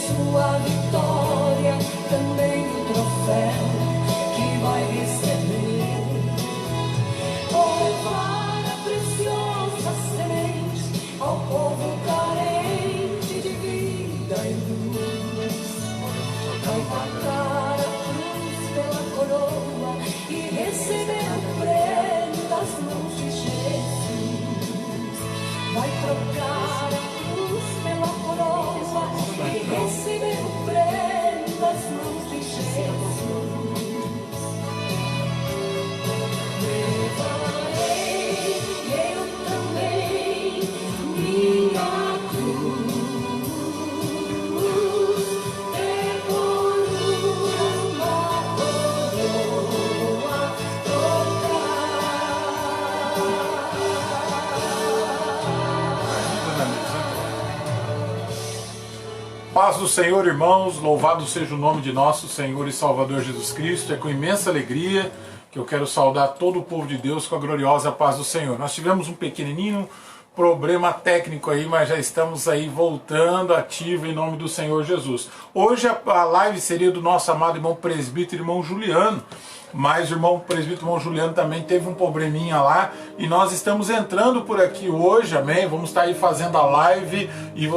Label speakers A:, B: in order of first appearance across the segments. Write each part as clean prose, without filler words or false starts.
A: Sua vitória, também o troféu que vai receber. Vou levar a preciosa semente ao povo carente de vida e luz. Vai pagar a cruz pela coroa e receber o prêmio das mãos de Jesus. Vai trocar a cruz pela coroa e receber o prêmio das mãos de Jesus. Levarei eu também minha cruz, por uma coroa
B: Paz do Senhor, irmãos, louvado seja o nome de nosso Senhor e Salvador Jesus Cristo. É com imensa alegria que eu quero saudar todo o povo de Deus com a gloriosa paz do Senhor. Nós tivemos um pequenininho problema técnico aí, mas já estamos aí voltando ativo em nome do Senhor Jesus. Hoje a live seria do nosso amado irmão presbítero, irmão Juliano, mas o irmão presbítero, irmão Juliano também teve um probleminha lá e nós estamos entrando por aqui hoje, amém? Vamos estar aí fazendo a live e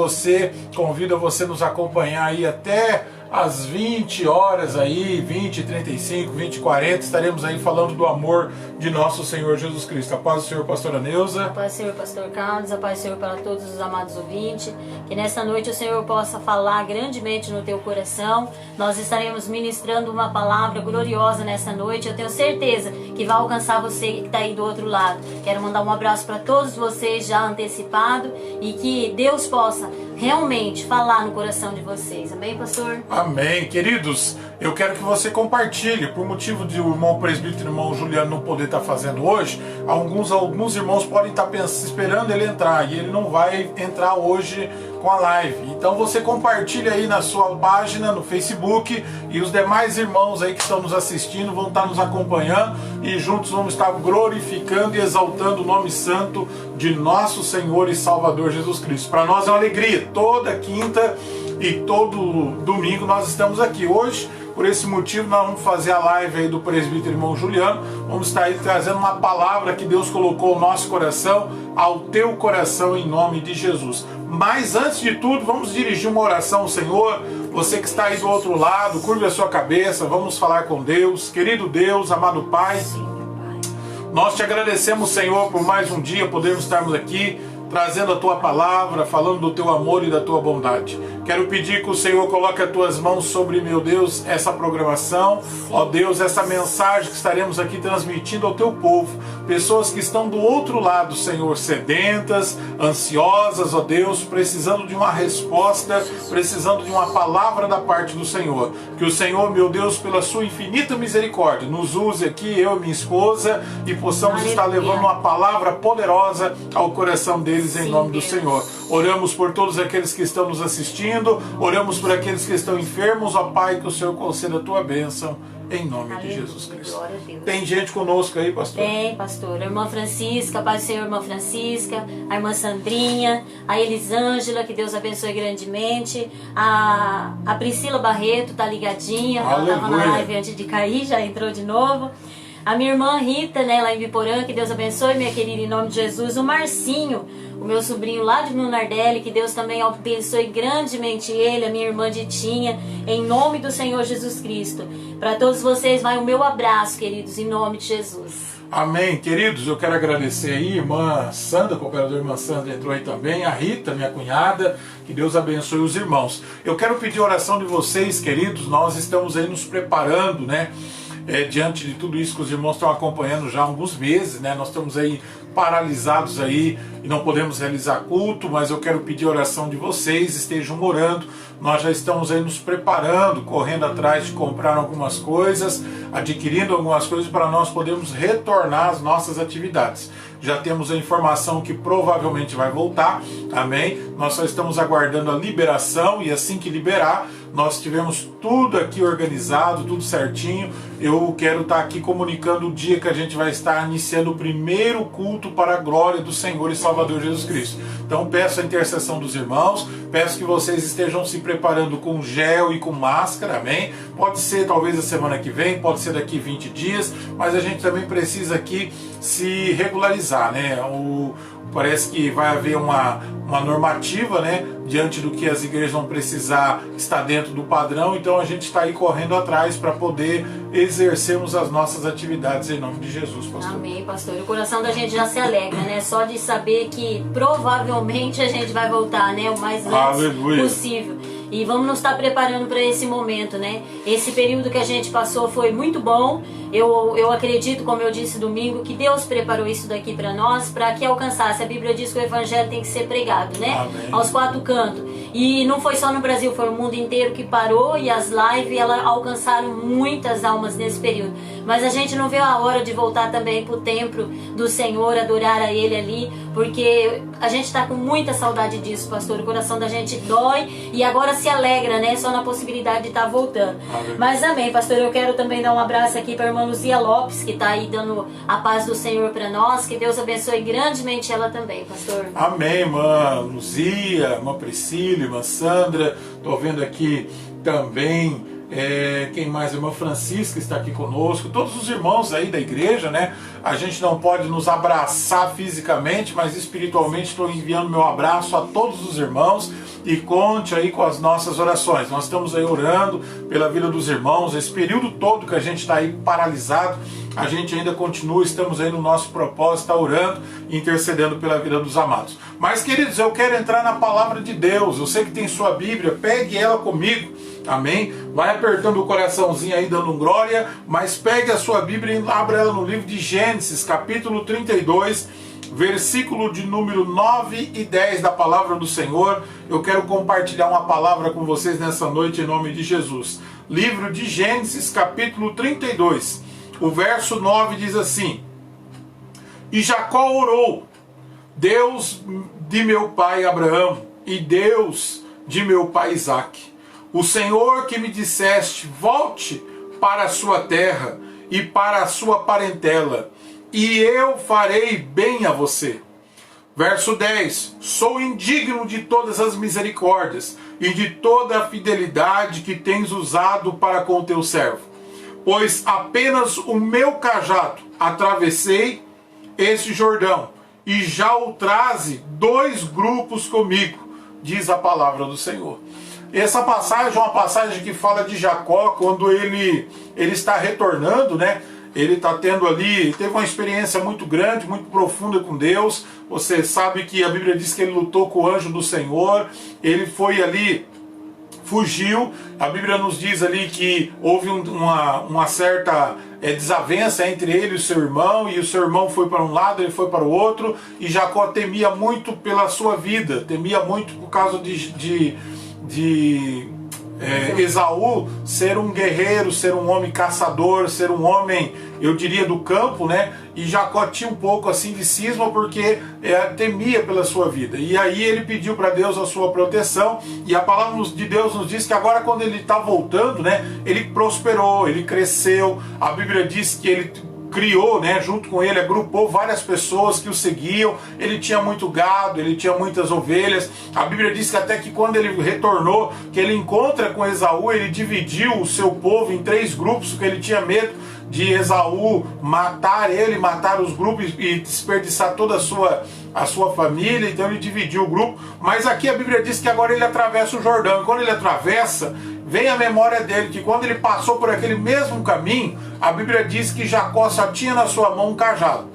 B: convido você a nos acompanhar aí até às 20 horas aí, 20h35, 20h40, estaremos aí falando do amor de nosso Senhor Jesus Cristo. A paz do Senhor, pastora Neuza.
C: A paz do Senhor, pastor Carlos. A paz do Senhor para todos os amados ouvintes. Que nesta noite o Senhor possa falar grandemente no teu coração. Nós estaremos ministrando uma palavra gloriosa nessa noite. Eu tenho certeza que vai alcançar você que está aí do outro lado. Quero mandar um abraço para todos vocês já antecipado e que Deus possa realmente falar no coração de vocês. Amém, pastor?
B: Amém. Queridos, eu quero que você compartilhe. Por motivo de o irmão presbítero e o irmão Juliano não poder estar fazendo hoje, alguns irmãos podem estar esperando ele entrar e ele não vai entrar hoje com a live. Então você compartilha aí na sua página, no Facebook, e os demais irmãos aí que estão nos assistindo vão estar nos acompanhando e juntos vamos estar glorificando e exaltando o nome santo de nosso Senhor e Salvador Jesus Cristo. Para nós é uma alegria. Toda quinta e todo domingo nós estamos aqui. Hoje, por esse motivo, nós vamos fazer a live aí do presbítero irmão Juliano. Vamos estar aí trazendo uma palavra que Deus colocou no nosso coração, ao teu coração, em nome de Jesus. Mas antes de tudo, vamos dirigir uma oração ao Senhor. Você que está aí do outro lado, curve a sua cabeça, vamos falar com Deus. Querido Deus, amado Pai, nós te agradecemos, Senhor, por mais um dia podermos estarmos aqui, trazendo a tua palavra, falando do teu amor e da tua bondade. Quero pedir que o Senhor coloque as tuas mãos sobre, meu Deus, essa programação, ó Deus, essa mensagem que estaremos aqui transmitindo ao teu povo, pessoas que estão do outro lado, Senhor, sedentas, ansiosas, ó Deus, precisando de uma resposta, precisando de uma palavra da parte do Senhor. Que o Senhor, meu Deus, pela sua infinita misericórdia, nos use aqui, eu e minha esposa, e possamos estar levando uma palavra poderosa ao coração deles, em nome do Senhor. Oramos por todos aqueles que estão nos assistindo, oramos por aqueles que estão enfermos, ó Pai, que o Senhor conceda a tua bênção, em nome de Jesus Cristo. Tem gente conosco aí, pastor?
C: Tem, pastor. A irmã Francisca, a paz do Senhor, irmã Francisca, a irmã Sandrinha, a Elisângela, que Deus abençoe grandemente, a Priscila Barreto, tá ligadinha, ela estava na live antes de cair, já entrou de novo. A minha irmã Rita, né, lá em Biporã, que Deus abençoe, minha querida, em nome de Jesus. O Marcinho, o meu sobrinho lá de Nardelli, que Deus também abençoe grandemente ele, a minha irmã Ditinha, em nome do Senhor Jesus Cristo. Para todos vocês vai o meu abraço, queridos, em nome de Jesus.
B: Amém, queridos, eu quero agradecer aí, irmã Sandra, a cooperadora irmã Sandra entrou aí também, a Rita, minha cunhada, que Deus abençoe os irmãos. Eu quero pedir oração de vocês, queridos, nós estamos aí nos preparando, né, diante de tudo isso que os irmãos estão acompanhando já há alguns meses, né? Nós estamos aí paralisados aí e não podemos realizar culto, mas eu quero pedir a oração de vocês, estejam orando. Nós já estamos aí nos preparando, correndo atrás de comprar algumas coisas, adquirindo algumas coisas para nós podermos retornar às nossas atividades. Já temos a informação que provavelmente vai voltar, amém? Nós só estamos aguardando a liberação e assim que liberar, nós tivemos tudo aqui organizado, tudo certinho. Eu quero estar aqui comunicando o dia que a gente vai estar iniciando o primeiro culto para a glória do Senhor e Salvador Jesus Cristo. Então peço a intercessão dos irmãos, peço que vocês estejam se preparando com gel e com máscara, amém? Pode ser talvez a semana que vem, pode ser daqui 20 dias, mas a gente também precisa aqui se regularizar, né? Parece que vai haver uma normativa, né, diante do que as igrejas vão precisar estar dentro do padrão, então a gente está aí correndo atrás para poder exercermos as nossas atividades em nome de Jesus, pastor.
C: Amém, pastor. O coração da gente já se alegra, né? Só de saber que provavelmente a gente vai voltar, né, o mais antes possível. E vamos nos estar preparando para esse momento, né? Esse período que a gente passou foi muito bom. Eu acredito, como eu disse domingo, que Deus preparou isso daqui para nós, para que alcançasse. A Bíblia diz que o Evangelho tem que ser pregado, né?
B: Amém.
C: Aos quatro cantos. E não foi só no Brasil, foi o mundo inteiro que parou, e as lives elas alcançaram muitas almas nesse período. Mas a gente não vê a hora de voltar também para o templo do Senhor, adorar a Ele ali, porque a gente está com muita saudade disso, pastor. O coração da gente dói e agora se alegra, né? Só na possibilidade de estar voltando.
B: Amém.
C: Mas amém, pastor. Eu quero também dar um abraço aqui para a irmã Luzia Lopes, que está aí dando a paz do Senhor para nós. Que Deus abençoe grandemente ela também, pastor.
B: Amém, irmã Luzia, irmã Priscila, irmã Sandra. Estou vendo aqui também. Quem mais? A irmã Francisca está aqui conosco, todos os irmãos aí da igreja, né? A gente não pode nos abraçar fisicamente, mas espiritualmente estou enviando meu abraço a todos os irmãos e conte aí com as nossas orações. Nós estamos aí orando pela vida dos irmãos, esse período todo que a gente está aí paralisado, a gente ainda continua, estamos aí no nosso propósito, está orando e intercedendo pela vida dos amados. Mas, queridos, eu quero entrar na palavra de Deus. Eu sei que tem sua Bíblia, pegue ela comigo, amém? Vai apertando o coraçãozinho aí, dando um glória, mas pegue a sua Bíblia e abra ela no livro de Gênesis, capítulo 32, versículo de número 9 e 10 da palavra do Senhor. Eu quero compartilhar uma palavra com vocês nessa noite em nome de Jesus. Livro de Gênesis, capítulo 32, o verso 9 diz assim: E Jacó orou: Deus de meu pai Abraão e Deus de meu pai Isaque, o Senhor que me disseste, volte para a sua terra e para a sua parentela, e eu farei bem a você. Verso 10: Sou indigno de todas as misericórdias e de toda a fidelidade que tens usado para com teu servo, pois apenas o meu cajado atravessei este Jordão, e já o traze 2 grupos comigo, diz a palavra do Senhor. Essa passagem é uma passagem que fala de Jacó, quando ele está retornando, né? Ele está tendo ali, teve uma experiência muito grande, muito profunda com Deus. Você sabe que a Bíblia diz que ele lutou com o anjo do Senhor, ele foi ali, fugiu. A Bíblia nos diz ali que houve uma certa desavença entre ele e o seu irmão foi para um lado, ele foi para o outro, e Jacó temia muito pela sua vida, temia muito por causa de Esaú ser um guerreiro, ser um homem caçador, ser um homem, eu diria, do campo, né? E Jacó tinha um pouco assim de cisma porque temia pela sua vida. E aí ele pediu para Deus a sua proteção, e a palavra de Deus nos diz que agora, quando ele está voltando, né, ele prosperou, ele cresceu. A Bíblia diz que ele criou, né, junto com ele, agrupou várias pessoas que o seguiam. Ele tinha muito gado, ele tinha muitas ovelhas. A Bíblia diz que até que quando ele retornou, que ele encontra com Esaú, ele dividiu o seu povo em 3 grupos, porque ele tinha medo de Esaú matar ele, matar os grupos e desperdiçar toda a sua família. Então ele dividiu o grupo. Mas aqui a Bíblia diz que agora ele atravessa o Jordão, e quando ele atravessa, vem a memória dele que quando ele passou por aquele mesmo caminho, a Bíblia diz que Jacó só tinha na sua mão um cajado.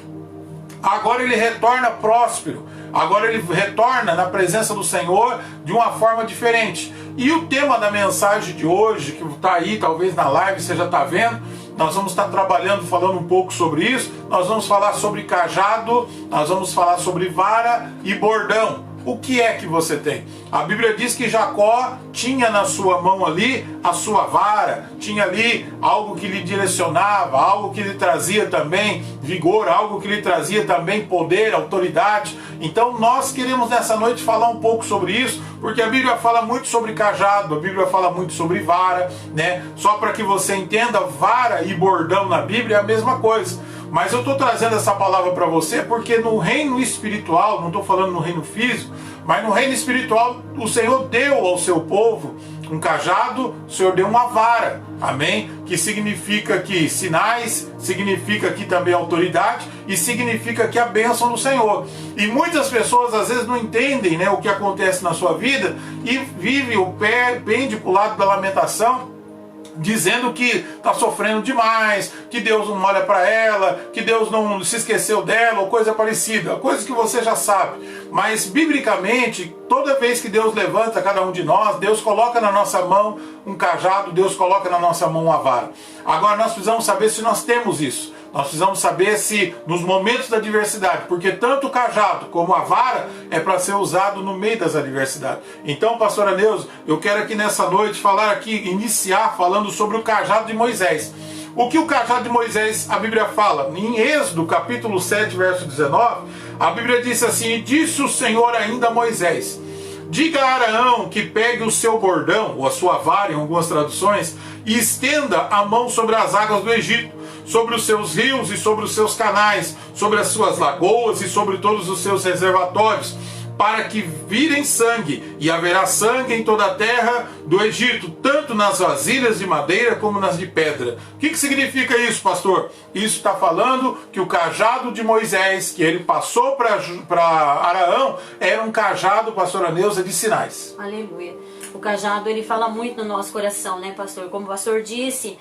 B: Agora ele retorna próspero, agora ele retorna na presença do Senhor de uma forma diferente. E o tema da mensagem de hoje, que está aí, talvez na live você já está vendo, nós vamos estar trabalhando, falando um pouco sobre isso. Nós vamos falar sobre cajado, nós vamos falar sobre vara e bordão. O que é que você tem? A Bíblia diz que Jacó tinha na sua mão ali a sua vara, tinha ali algo que lhe direcionava, algo que lhe trazia também vigor, algo que lhe trazia também poder, autoridade. Então nós queremos nessa noite falar um pouco sobre isso, porque a Bíblia fala muito sobre cajado, a Bíblia fala muito sobre vara, né? Só para que você entenda, vara e bordão na Bíblia é a mesma coisa. Mas eu estou trazendo essa palavra para você porque no reino espiritual, não estou falando no reino físico, mas no reino espiritual o Senhor deu ao seu povo um cajado, o Senhor deu uma vara, amém? Que significa que sinais, significa que também autoridade e significa que a bênção do Senhor. E muitas pessoas às vezes não entendem, né, o que acontece na sua vida e vivem o pé pende para o lado da lamentação, dizendo que está sofrendo demais, que Deus não olha para ela, que Deus não se esqueceu dela, ou coisa parecida, coisa que você já sabe. Mas biblicamente, toda vez que Deus levanta cada um de nós, Deus coloca na nossa mão um cajado, Deus coloca na nossa mão uma vara. Agora nós precisamos saber se nós temos isso. Nós precisamos saber se nos momentos da adversidade, porque tanto o cajado como a vara é para ser usado no meio das adversidades. Então, pastora Neuza, eu quero aqui nessa noite falar aqui, iniciar falando sobre o cajado de Moisés. O que o cajado de Moisés, a Bíblia fala? Em Êxodo, capítulo 7, verso 19, a Bíblia diz assim: e disse o Senhor ainda a Moisés: diga a Araão que pegue o seu bordão, ou a sua vara em algumas traduções, e estenda a mão sobre as águas do Egito, sobre os seus rios e sobre os seus canais, sobre as suas lagoas e sobre todos os seus reservatórios, para que virem sangue, e haverá sangue em toda a terra do Egito, tanto nas vasilhas de madeira como nas de pedra. O que significa isso, pastor? Isso está falando que o cajado de Moisés, que ele passou para Araão, era um cajado, pastora Neuza, de sinais.
C: Aleluia. O cajado, ele fala muito no nosso coração, né, pastor? Como o pastor disse,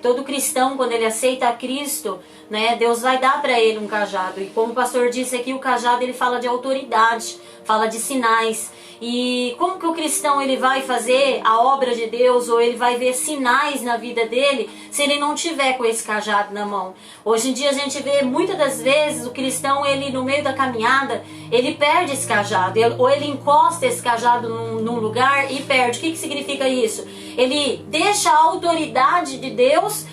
C: todo cristão, quando ele aceita a Cristo, né, Deus vai dar para ele um cajado. E como o pastor disse aqui, o cajado ele fala de autoridade, fala de sinais. E como que o cristão ele vai fazer a obra de Deus, ou ele vai ver sinais na vida dele, se ele não tiver com esse cajado na mão? Hoje em dia a gente vê muitas das vezes o cristão, ele no meio da caminhada, ele perde esse cajado, ou ele encosta esse cajado num lugar e perde. O que significa isso? Ele deixa a autoridade de Deus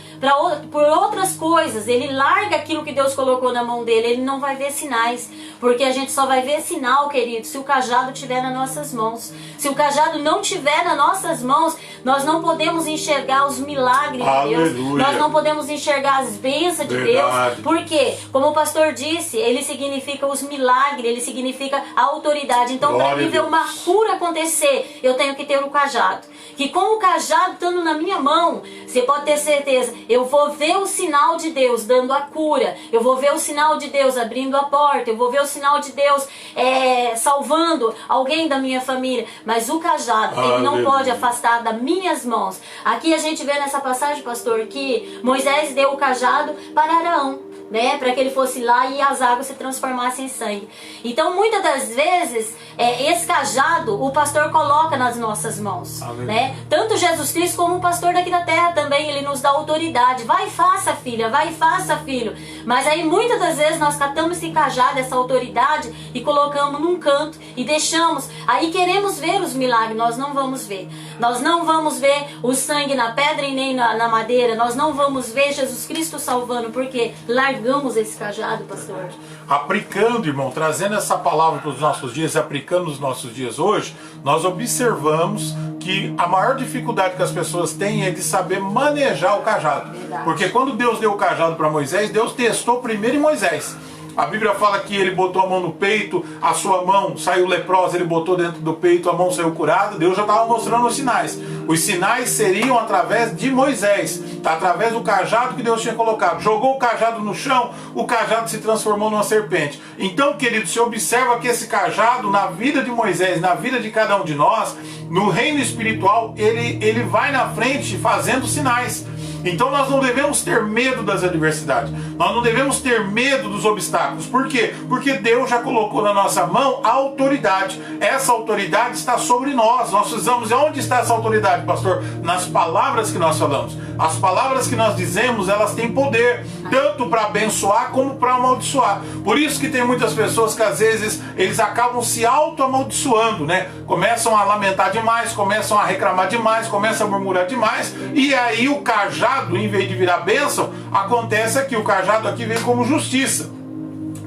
C: por outras coisas, ele larga aquilo que Deus colocou na mão dele, ele não vai ver sinais, porque a gente só vai ver sinal, querido, se o cajado estiver nas nossas mãos. Se o cajado não estiver nas nossas mãos, nós não podemos enxergar os milagres de Deus, nós não podemos enxergar as bênçãos de Deus, porque, como o pastor disse, ele significa os milagres, ele significa a autoridade. Então, para mim ver uma cura acontecer, eu tenho que ter o cajado. Que com o cajado estando na minha mão, você pode ter certeza, eu vou ver o sinal de Deus dando a cura, eu vou ver o sinal de Deus abrindo a porta, eu vou ver o sinal de Deus salvando alguém da minha família. Mas o cajado, ele não pode afastar das minhas mãos. Aqui a gente vê nessa passagem, pastor, que Moisés deu o cajado para Araão, né, para que ele fosse lá e as águas se transformassem em sangue. Então, muitas das vezes, esse cajado o pastor coloca nas nossas mãos, né? Tanto Jesus Cristo como o pastor daqui da terra também, ele nos dá autoridade. Vai e faça, filha, vai e faça, filho. Mas aí muitas das vezes nós catamos esse cajado, essa autoridade, e colocamos num canto e deixamos. Aí queremos ver os milagres, nós não vamos ver. Nós não vamos ver o sangue na pedra e nem na madeira. Nós não vamos ver Jesus Cristo salvando, porque largamos esse cajado, pastor.
B: Aplicando, irmão, trazendo essa palavra para os nossos dias, aplicando nos nossos dias hoje, nós observamos que a maior dificuldade que as pessoas têm é de saber manejar o cajado.
C: Verdade.
B: Porque quando Deus deu o cajado para Moisés, Deus testou primeiro em Moisés. A Bíblia fala que ele botou a mão no peito, a sua mão saiu leprosa, ele botou dentro do peito, a mão saiu curada. Deus já estava mostrando os sinais. Os sinais seriam através de Moisés, através do cajado que Deus tinha colocado. Jogou o cajado no chão, o cajado se transformou numa serpente. Então, querido, você observa que esse cajado, na vida de Moisés, na vida de cada um de nós, no reino espiritual, ele vai na frente fazendo sinais. Então nós não devemos ter medo das adversidades. Nós não devemos ter medo dos obstáculos. Por quê? Porque Deus já colocou na nossa mão a autoridade. Essa autoridade está sobre nós. Nós precisamos... Onde está essa autoridade, pastor? Nas palavras que nós falamos. As palavras que nós dizemos, elas têm poder, tanto para abençoar como para amaldiçoar. Por isso que tem muitas pessoas que às vezes eles acabam se auto-amaldiçoando, né? Começam a lamentar demais, começam a reclamar demais, começam a murmurar demais, e aí o cajado, em vez de virar bênção, acontece aqui, o cajado aqui vem como justiça.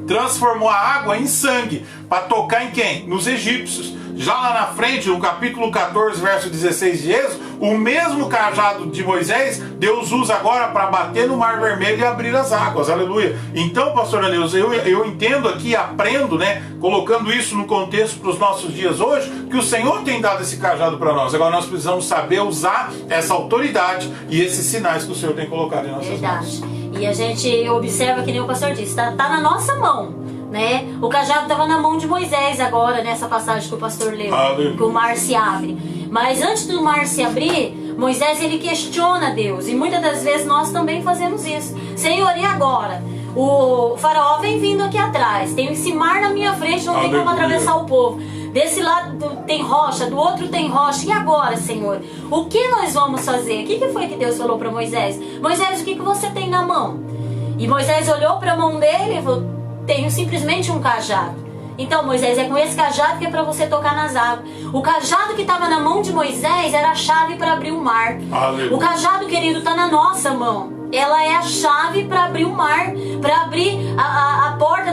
B: Transformou a água em sangue, para tocar em quem? Nos egípcios. Já lá na frente, no capítulo 14, verso 16 de Êxodo, o mesmo cajado de Moisés, Deus usa agora para bater no Mar Vermelho e abrir as águas, aleluia. Então, pastor Aleus, eu entendo aqui, aprendo, né, colocando isso no contexto para os nossos dias hoje, que o Senhor tem dado esse cajado para nós. Agora nós precisamos saber usar essa autoridade e esses sinais que o Senhor tem colocado em nossas mãos.
C: E a gente observa, que nem o pastor disse, tá na nossa mão. Né? O cajado estava na mão de Moisés agora, nessa passagem que o pastor leu, que o mar se abre. Mas antes do mar se abrir, Moisés ele questiona Deus, e muitas das vezes nós também fazemos isso. Senhor, e agora? O faraó vem vindo aqui atrás, tem esse mar na minha frente, não tem como atravessar o povo. Desse lado tem rocha, do outro tem rocha. E agora, Senhor? O que nós vamos fazer? O que foi que Deus falou para Moisés? Moisés, o que você tem na mão? E Moisés olhou para a mão dele e falou: tenho simplesmente um cajado. Então, Moisés, é com esse cajado que é para você tocar nas águas. O cajado que estava na mão de Moisés era a chave para abrir o mar.
B: Aleluia.
C: O cajado, querido, está na nossa mão. Ela é a chave para abrir o mar, para abrir a porta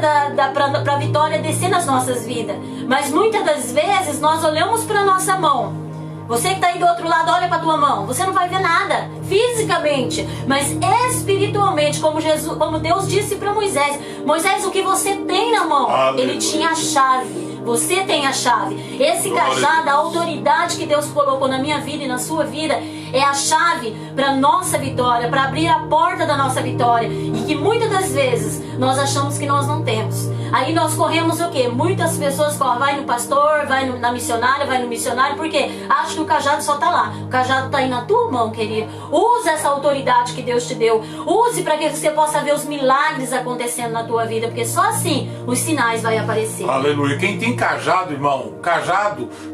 C: para a vitória descer nas nossas vidas. Mas muitas das vezes nós olhamos para a nossa mão. Você que está aí do outro lado, olha para a tua mão. Você não vai ver nada fisicamente, mas espiritualmente, como Deus disse para Moisés: Moisés, o que você tem na mão?
B: Aleluia.
C: Ele tinha a chave. Você tem a chave. Esse cajado, a autoridade que Deus colocou na minha vida e na sua vida, é a chave para a nossa vitória, para abrir a porta da nossa vitória. E que muitas das vezes nós achamos que nós não temos. Aí nós corremos o quê? Muitas pessoas correm, vai no pastor, vai na missionária, vai no missionário, porque acha que o cajado só está lá. O cajado está aí na tua mão, querido. Use essa autoridade que Deus te deu. Use para que você possa ver os milagres acontecendo na tua vida, porque só assim os sinais vão aparecer.
B: Aleluia. Quem tem cajado, irmão,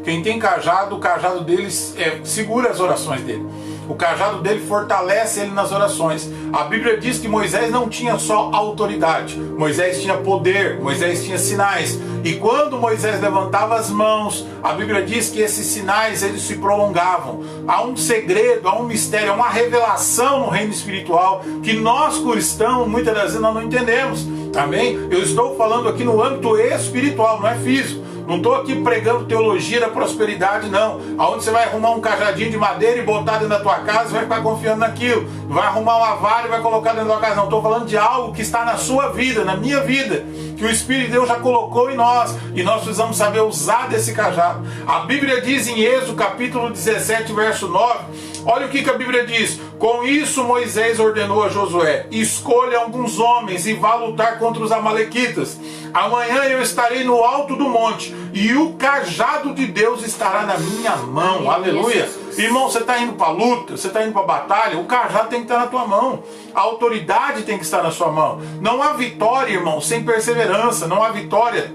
B: quem tem cajado, o cajado deles segura as orações dele. O cajado dele fortalece ele nas orações. A Bíblia diz que Moisés não tinha só autoridade, Moisés tinha poder, Moisés tinha sinais. E quando Moisés levantava as mãos, a Bíblia diz que esses sinais eles se prolongavam. Há um segredo, há um mistério, há uma revelação no reino espiritual que nós cristãos muitas das vezes nós não entendemos. Amém? Eu estou falando aqui no âmbito espiritual, não é físico. Não estou aqui pregando teologia da prosperidade, não. Aonde você vai arrumar um cajadinho de madeira e botar dentro da tua casa e vai ficar confiando naquilo. Vai arrumar uma vara e vai colocar dentro da tua casa. Não, estou falando de algo que está na sua vida, na minha vida, que o Espírito de Deus já colocou em nós. E nós precisamos saber usar desse cajado. A Bíblia diz em Êxodo capítulo 17, verso 9. Olha o que a Bíblia diz. Com isso Moisés ordenou a Josué: escolha alguns homens e vá lutar contra os amalequitas. Amanhã eu estarei no alto do monte e o cajado de Deus estará na minha mão. Aleluia. Irmão, você está indo para a luta, você está indo para a batalha, o cajado tem que estar na tua mão. A autoridade tem que estar na sua mão. Não há vitória, irmão, sem perseverança. Não há vitória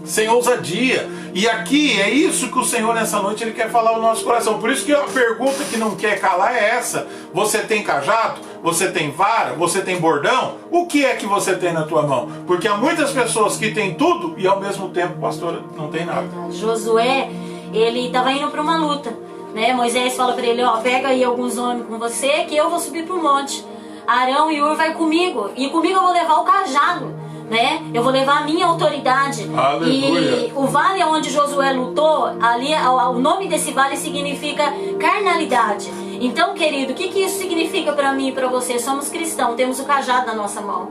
B: sem ousadia. E aqui é isso que o Senhor nessa noite ele quer falar no nosso coração. Por isso que a pergunta que não quer calar é essa: você tem cajado? Você tem vara? Você tem bordão? O que é que você tem na tua mão? Porque há muitas pessoas que têm tudo e ao mesmo tempo, pastor, não tem nada.
C: Josué, ele estava indo para uma luta, né? Moisés fala para ele: ó, pega aí alguns homens com você que eu vou subir para o monte. Arão e Ur vai comigo, e comigo eu vou levar o cajado, né? Eu vou levar a minha autoridade.
B: Aleluia.
C: E o vale onde Josué lutou, ali o nome desse vale significa carnalidade. Então, querido, o que isso significa para mim e para você? Somos cristãos, temos o cajado na nossa mão.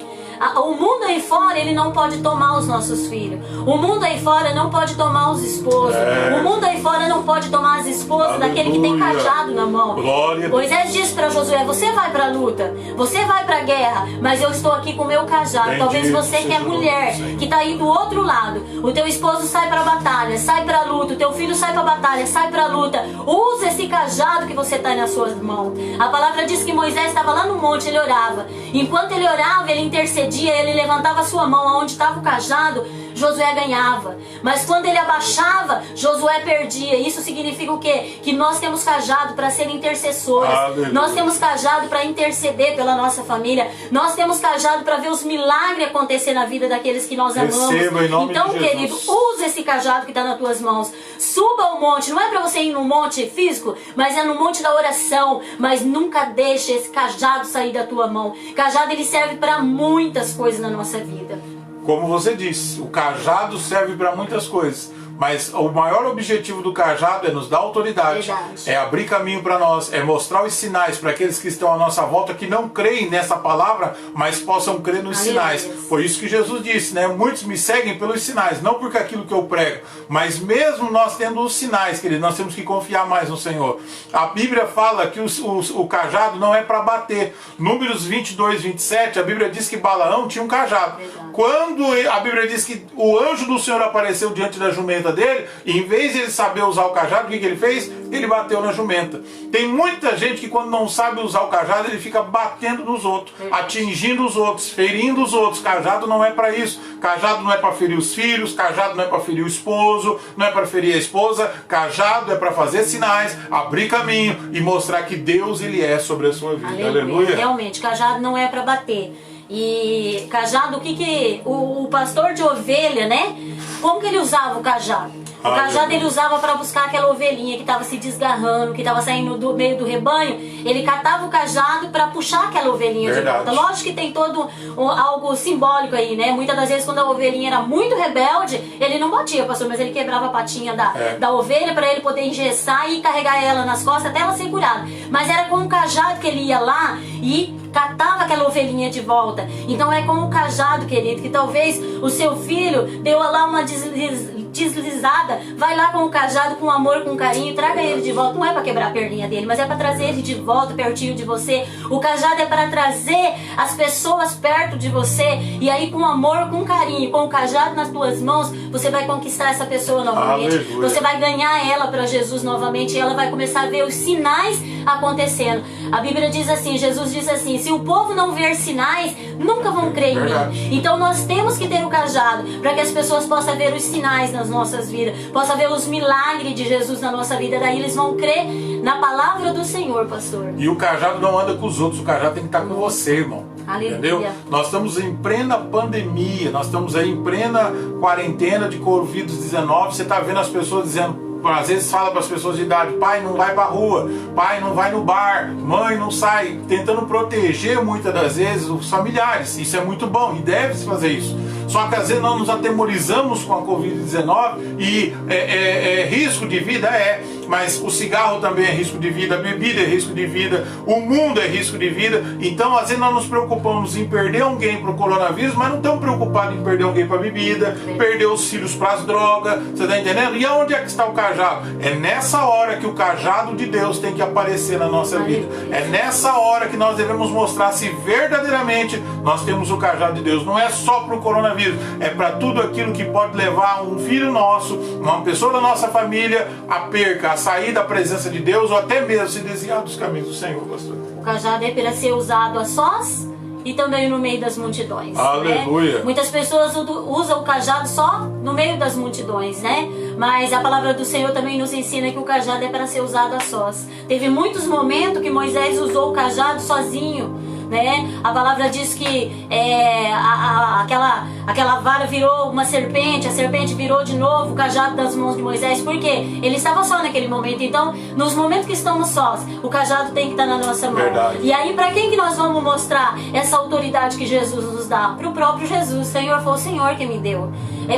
C: O mundo aí fora, ele não pode tomar os nossos filhos. O mundo aí fora não pode tomar os esposos. O mundo aí fora não pode tomar as esposas daquele que tem
B: Aleluia.
C: cajado na mão.
B: Glória a Deus.
C: Moisés disse para Josué: você vai para a luta, você vai para a guerra, mas eu estou aqui com o meu cajado.
B: Bendito
C: Talvez você que é
B: seja o
C: mulher,
B: nome do Senhor.
C: que está aí do outro lado, o teu esposo sai para a batalha, sai para a luta, o teu filho sai para a batalha, sai para a luta. Usa esse cajado que você está nas suas mãos. A palavra diz que Moisés estava lá no monte, ele orava. Enquanto ele orava, ele intercedia, ele levantava a sua mão aonde estava o cajado, Josué ganhava. Mas quando ele abaixava, Josué perdia. Isso significa o quê? Que nós temos cajado para ser intercessores.
B: Aleluia.
C: Nós temos cajado para interceder pela nossa família. Nós temos cajado para ver os milagres acontecer na vida daqueles que nós amamos.
B: Receba em nome
C: Então,
B: de Jesus.
C: querido, usa esse cajado que está nas tuas mãos. Suba ao monte. Não é para você ir no monte físico, mas é no monte da oração. Mas nunca deixe esse cajado sair da tua mão. Cajado, ele serve para muitas coisas na nossa vida.
B: Como você disse, o cajado serve para muitas coisas, mas o maior objetivo do cajado é nos dar autoridade,
C: Verdade.
B: é abrir caminho para nós, é mostrar os sinais para aqueles que estão à nossa volta que não creem nessa palavra, mas possam crer nos
C: Aleluia.
B: sinais. Foi isso que Jesus disse, né? Muitos me seguem pelos sinais, não por aquilo que eu prego, mas mesmo nós tendo os sinais, querido, nós temos que confiar mais no Senhor. A Bíblia fala que o cajado não é para bater. Números 22, 27, a Bíblia diz que Balaão tinha um cajado.
C: Verdade.
B: Quando a Bíblia diz que o anjo do Senhor apareceu diante da jumenta dele, e em vez de ele saber usar o cajado, o que ele fez? Ele bateu na jumenta. Tem muita gente que quando não sabe usar o cajado, ele fica batendo nos outros, atingindo os outros, ferindo os outros. Cajado não é para isso. Cajado não é para ferir os filhos, cajado não é para ferir o esposo, não é para ferir a esposa. Cajado é para fazer sinais, abrir caminho e mostrar que Deus ele é sobre a sua vida. Aleluia.
C: Realmente, cajado não é para bater. E cajado, o que o pastor de ovelha, né? Como que ele usava o cajado? O cajado ele usava para buscar aquela ovelhinha que estava se desgarrando, que estava saindo do meio do rebanho. Ele catava o cajado para puxar aquela ovelhinha
B: Verdade.
C: de volta. Lógico que tem todo algo simbólico aí, né? Muitas das vezes quando a ovelhinha era muito rebelde, ele não batia, pastor, mas ele quebrava a patinha da ovelha para ele poder engessar e carregar ela nas costas até ela ser curada. Mas era com o cajado que ele ia lá e catava aquela ovelhinha de volta. Então é com o cajado, querido, que talvez o seu filho deu lá uma deslizada, vai lá com o cajado, com amor, com carinho, traga ele de volta. Não é para quebrar a perninha dele, mas é para trazer ele de volta, pertinho de você. O cajado é para trazer as pessoas perto de você. E aí com amor, com carinho, com o cajado nas tuas mãos, você vai conquistar essa pessoa novamente.
B: Aleluia.
C: Você vai ganhar ela para Jesus novamente e ela vai começar a ver os sinais acontecendo. A Bíblia diz assim, Jesus diz assim: se o povo não ver sinais, nunca vão crer em
B: Verdade.
C: mim. Então nós temos que ter o cajado para que as pessoas possam ver os sinais nas nossas vidas, possam ver os milagres de Jesus na nossa vida. Daí eles vão crer na palavra do Senhor, pastor.
B: E o cajado não anda com os outros, o cajado tem que estar com você, irmão.
C: Aleluia.
B: Entendeu? Nós estamos em plena pandemia, nós estamos aí em plena quarentena de Covid-19. Você está vendo as pessoas dizendo, às vezes fala para as pessoas de idade: pai, não vai para a rua, pai, não vai no bar, mãe, não sai, tentando proteger muitas das vezes os familiares. Isso é muito bom e deve-se fazer isso. Só que às vezes nós nos atemorizamos com a Covid-19 e é risco de vida, mas o cigarro também é risco de vida, a bebida é risco de vida, o mundo é risco de vida. Então às vezes nós nos preocupamos em perder alguém para o coronavírus, mas não estamos preocupados em perder alguém para a bebida, perder os filhos para as drogas, você está entendendo? E aonde é que está o cajado? É nessa hora que o cajado de Deus tem que aparecer na nossa vida. É nessa hora que nós devemos mostrar se verdadeiramente nós temos o cajado de Deus. Não é só para o coronavírus, é para tudo aquilo que pode levar um filho nosso, uma pessoa da nossa família a perca, a sair da presença de Deus ou até mesmo se desviar dos caminhos do Senhor, pastor.
C: O cajado é para ser usado a sós e também no meio das multidões.
B: Aleluia.
C: Né? Muitas pessoas usam o cajado só no meio das multidões, né? Mas a palavra do Senhor também nos ensina que o cajado é para ser usado a sós. Teve muitos momentos que Moisés usou o cajado sozinho, né? A palavra diz que aquela vara virou uma serpente, a serpente virou de novo o cajado das mãos de Moisés. Por quê? Ele estava só naquele momento. Então, nos momentos que estamos sós, o cajado tem que estar na nossa mão.
B: Verdade.
C: E aí, para quem que nós vamos mostrar essa autoridade que Jesus nos dá? Para o próprio Jesus. Senhor, foi o Senhor que me deu.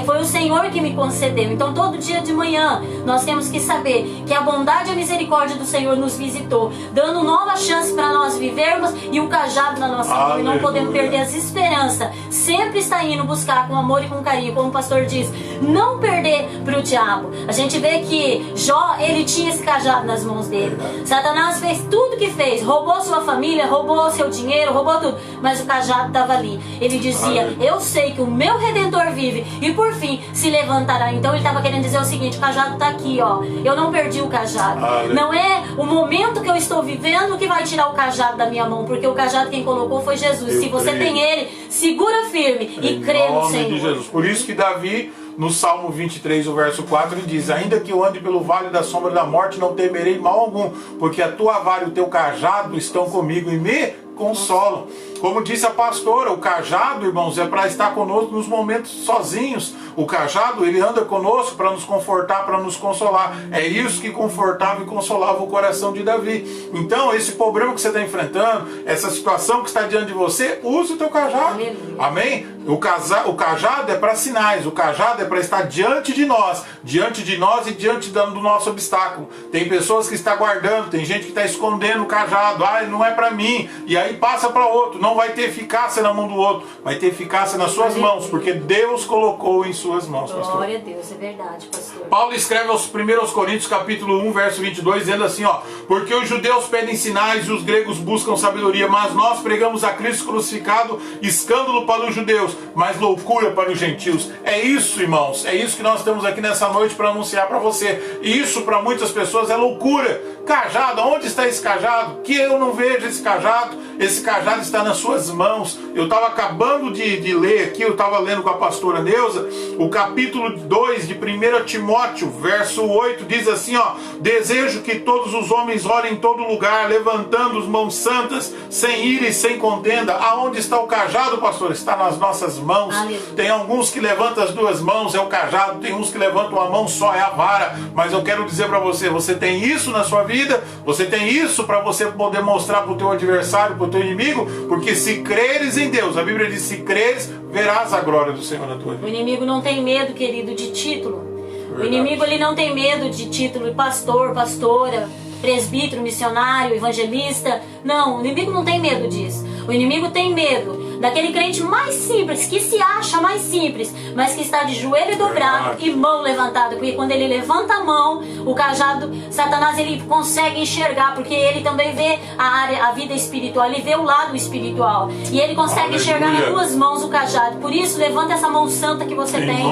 C: Foi o Senhor que me concedeu. Então todo dia de manhã nós temos que saber que a bondade e a misericórdia do Senhor nos visitou, dando nova chance para nós vivermos, e o cajado na nossa mão. E não podemos perder as esperanças. Sempre está indo buscar com amor e com carinho, como o pastor diz, não perder para o diabo. A gente vê que Jó, ele tinha esse cajado nas mãos dele. Satanás fez tudo que fez, roubou sua família, roubou seu dinheiro, roubou tudo, mas o cajado estava ali. Ele dizia: eu sei que o meu Redentor vive e por fim se levantará. Então ele estava querendo dizer o seguinte: o cajado está aqui, ó. Eu não perdi o cajado. Não é o momento que eu estou vivendo que vai tirar o cajado da minha mão, porque o cajado quem colocou foi Jesus. Se você tem ele, segura firme e crê no Senhor.
B: De Jesus. Por isso que Davi, no Salmo 23, o verso 4, ele diz: ainda que eu ande pelo vale da sombra da morte, não temerei mal algum, porque a tua vara e o teu cajado estão comigo e me consolam. Como disse a pastora, o cajado, irmãos, é para estar conosco nos momentos sozinhos. O cajado, ele anda conosco para nos confortar, para nos consolar. É isso que confortava e consolava o coração de Davi. Então, esse problema que você está enfrentando, essa situação que está diante de você, use o teu cajado. Amém? O cajado é para sinais, o cajado é para estar diante de nós e diante do nosso obstáculo. Tem pessoas que estão guardando, tem gente que está escondendo o cajado. Não é para mim. E aí passa para outro. Não vai ter eficácia na mão do outro, vai ter eficácia nas suas mãos, porque Deus colocou em suas mãos, pastor.
C: Glória a Deus, é verdade, pastor.
B: Paulo escreve aos 1 Coríntios, capítulo 1, verso 22, dizendo assim, ó: porque os judeus pedem sinais e os gregos buscam sabedoria, mas nós pregamos a Cristo crucificado, escândalo para os judeus, mas loucura para os gentios. É isso, irmãos, é isso que nós estamos aqui nessa noite para anunciar para você. Isso para muitas pessoas é loucura. Cajado, onde está esse cajado? Que eu não vejo esse cajado. Esse cajado está nas suas mãos. Eu estava acabando de ler aqui, eu estava lendo com a pastora Neuza, o capítulo 2 de 1 Timóteo, verso 8, diz assim, ó: desejo que todos os homens orem em todo lugar, levantando as mãos santas, sem ira e sem contenda. Aonde está o cajado, pastor? Está nas nossas mãos.
C: Aleluia.
B: Tem alguns que levantam as duas mãos, é o cajado. Tem uns que levantam a mão só, é a vara. Mas eu quero dizer para você, você tem isso na sua vida? Você tem isso para você poder mostrar para o teu adversário, para o teu inimigo? Porque se creres em Deus, a Bíblia diz: se creres, verás a glória do Senhor na tua vida.
C: O inimigo não tem medo, querido, de título. Verdade. O inimigo, ele não tem medo de título de pastor, pastora, presbítero, missionário, evangelista. Não, o inimigo não tem medo disso. O inimigo tem medo daquele crente mais simples, que se acha mais simples, mas que está de joelho dobrado e mão levantada, porque quando ele levanta a mão, o cajado, Satanás, ele consegue enxergar, porque ele também vê a vida espiritual, ele vê o lado espiritual, e ele consegue enxergar nas tuas mãos o cajado. Por isso, levanta essa mão santa que você tem,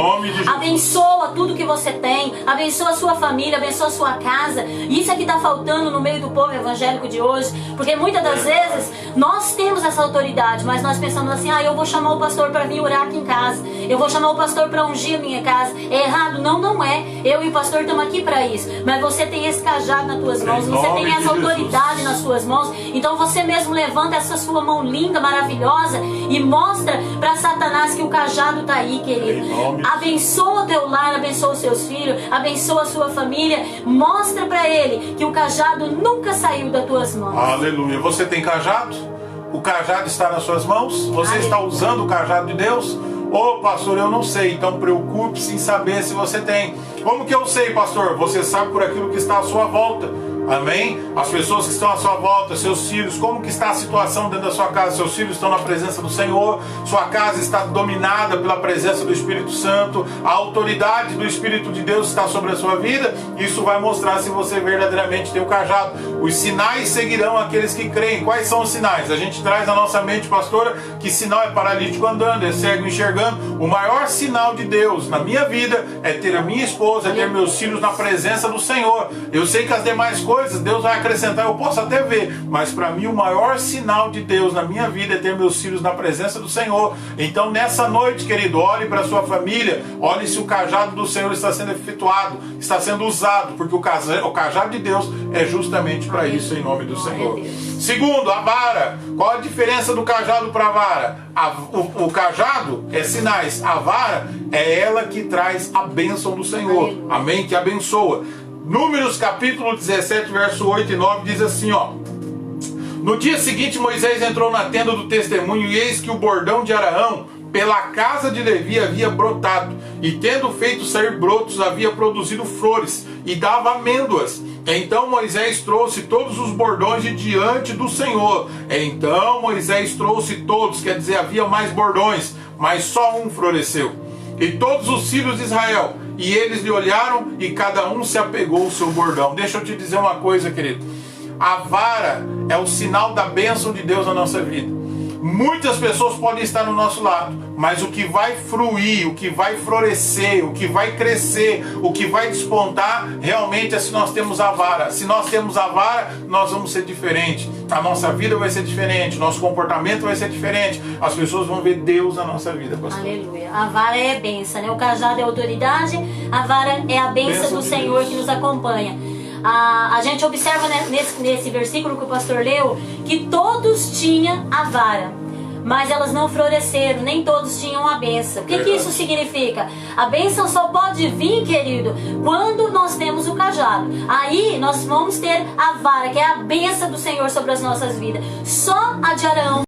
C: abençoa tudo que você tem, abençoa a sua família, abençoa a sua casa. Isso é que está faltando no meio do povo evangélico de hoje, porque muitas das vezes nós temos essa autoridade, mas nós pensamos assim: eu vou chamar o pastor para vir orar aqui em casa, eu vou chamar o pastor para ungir a minha casa. É errado? Não, não é. Eu e o pastor estamos aqui para isso. Mas você tem esse cajado nas tuas mãos, você tem essa autoridade nas suas mãos. Então você mesmo levanta essa sua mão linda, maravilhosa, e mostra para Satanás que o cajado está aí, querido. Abençoa o teu lar, abençoa os seus filhos, abençoa a sua família. Mostra para ele que o cajado nunca saiu das tuas mãos.
B: Aleluia. Você tem cajado? O cajado está nas suas mãos? Você está usando o cajado de Deus? Ô pastor, eu não sei. Então preocupe-se em saber se você tem. Como que eu sei, pastor? Você sabe por aquilo que está à sua volta. Amém? As pessoas que estão à sua volta, seus filhos, como que está a situação dentro da sua casa? Seus filhos estão na presença do Senhor, sua casa está dominada pela presença do Espírito Santo, a autoridade do Espírito de Deus está sobre a sua vida. Isso vai mostrar se você verdadeiramente tem o cajado. Os sinais seguirão aqueles que creem. Quais são os sinais? A gente traz na nossa mente, pastora, que sinal é paralítico andando, é cego enxergando. O maior sinal de Deus na minha vida é ter a minha esposa, é ter meus filhos na presença do Senhor. Eu sei que as demais coisas Deus vai acrescentar, eu posso até ver, mas para mim o maior sinal de Deus na minha vida é ter meus filhos na presença do Senhor. Então nessa noite, querido, olhe para a sua família, olhe se o cajado do Senhor está sendo efetuado, está sendo usado, porque o cajado de Deus é justamente para isso, em nome do Senhor. Segundo, a vara. Qual a diferença do cajado para a vara? O cajado é sinais, a vara é ela que traz a bênção do Senhor. Amém? Que abençoa. Números capítulo 17, verso 8 e 9 diz assim, ó: no dia seguinte Moisés entrou na tenda do testemunho, e eis que o bordão de Araão pela casa de Levi havia brotado, e tendo feito sair brotos, havia produzido flores, e dava amêndoas. Então Moisés trouxe todos os bordões de diante do Senhor. Então Moisés trouxe todos, quer dizer, havia mais bordões, mas só um floresceu. E todos os filhos de Israel, e eles lhe olharam, e cada um se apegou ao seu bordão. Deixa eu te dizer uma coisa, querido. A vara é o sinal da bênção de Deus na nossa vida. Muitas pessoas podem estar no nosso lado, mas o que vai fruir, o que vai florescer, o que vai crescer, o que vai despontar, realmente é se nós temos a vara. Se nós temos a vara, nós vamos ser diferentes. A nossa vida vai ser diferente, nosso comportamento vai ser diferente. As pessoas vão ver Deus na nossa vida, pastor.
C: Aleluia. A vara é bênção, né? O cajado é autoridade, a vara é a bênção do Senhor que nos acompanha. A gente observa, né, nesse versículo que o pastor leu, que todos tinham a vara, mas elas não floresceram, nem todos tinham a bênção. O que isso significa? A bênção só pode vir, querido, quando nós temos o cajado. Aí nós vamos ter a vara, que é a bênção do Senhor sobre as nossas vidas. Só a de Arão